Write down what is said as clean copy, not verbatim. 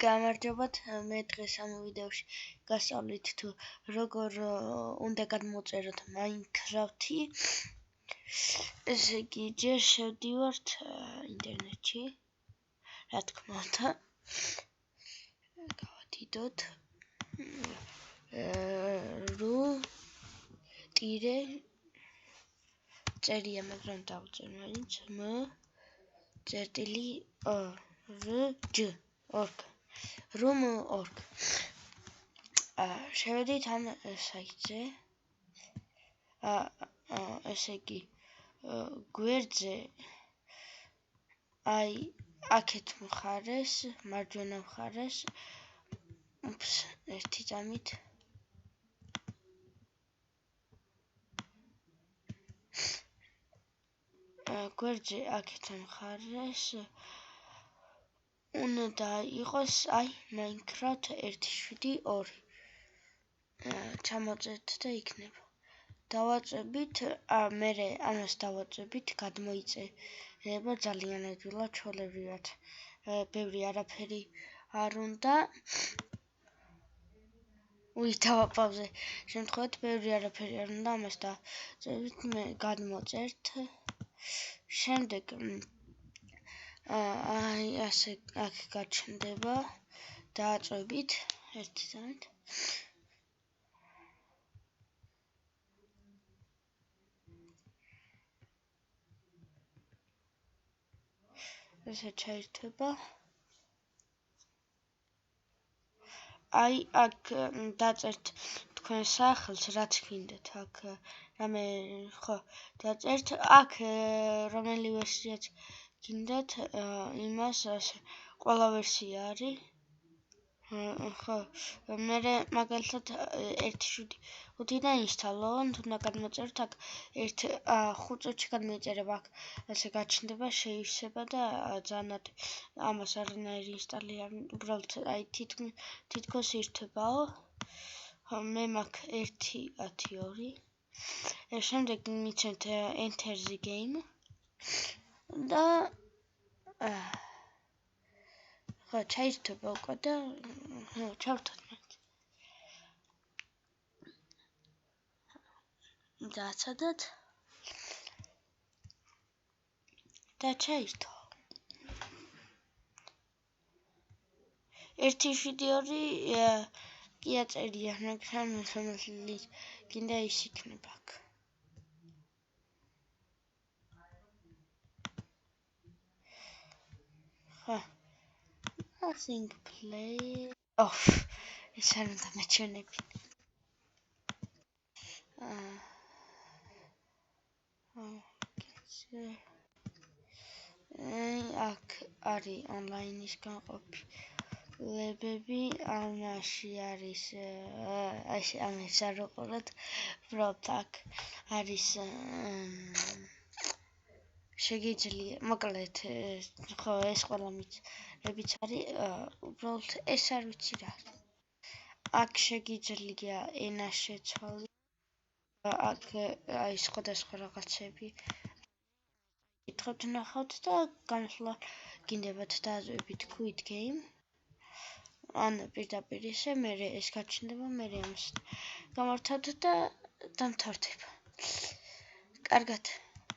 გამარჯობათ, მე დღეს ამ ვიდეოში გასწავლით თუ როგორ უნდა გადმოწეროთ Minecraft-ი. ესე იგი, ჯერ შევდივართ ინტერნეტში, რა თქმა უნდა. გავადიდოთ ru-ტირე წერია, მაგრამ დავწერ მაინც m.org room.org. შევედით ამ საიტზე. ესე იგი, გვერდზე აი აქეთ მხარეს, მარჯვენა მხარეს, ერთი წამით გვერდზე აქეთ მხარეს უნდა იყოს აი Minecraft 1.7.2. ჩამოწერთ და იქნება. დავაწვევით, მერე ამას დავაწვევით, გადმოიწერება ძალიან ადვილად, ჩვეულებრივად. ბევრი არაფერი არ უნდა. დავაპავზე. შემთხვევით ბევრი არაფერი არ უნდა, ამას დავაწვევით, მე გადმოწერთ. შემდეგ აი ასე აქ გაჩნდება, დააწვევით ერთი წამით. ესე ჩაირთვება. აი აქ დაწერთ თქვენ სახელს, რაც გინდათ. აქ რამე ხო დაწერთ. აქ რომელი ვერსიაც გინდათ, იმას ყველა ვერსია არის. ხო, მერე მაგალითად 1.7.5 დაინსტალონ, თუნდა გადმოწერთ, აქ 5 წუთში გადმოიწერება, აქ ასე გაჩნდება, შეივსება და ძალიან ამას არანაირი ინსტალი არ უბრალოდ აი თითქოს ირთვებაო. მე მაქვს 1.10.2. შემდეგ მიცემთ Enter the game და ხო ჩაირთვება უკვე და ჩავთვალთ მაინც. დააცადოთ და ჩაირთვა. 1.7.2 კი აწერია, მაგრამ რომელიც გინდა ის იქნება აქ. ხო nothing play. ეს არ უნდა მეჩვენები. აქ არის online-ის განყოფილებები, ამაში არის ამას არ ვუყუროთ, უბრალოდ აქ არის შეგიძლია, მოკლედ, ხო, ეს ყველა მიცემებიც არის, უბრალოდ ეს არ ვიცი რა. აქ შეგიძლია ენა შეცვალო, აქ აი სხვადასხვა რაღაცები კითხოთ ნახავთ და განსვლა გინდებათ დააზვებით quit game. ან პირდაპირ ისე, მერე ეს გაჩნდება, მერე ამას გამართავთ და დამთავრდება. კარგად.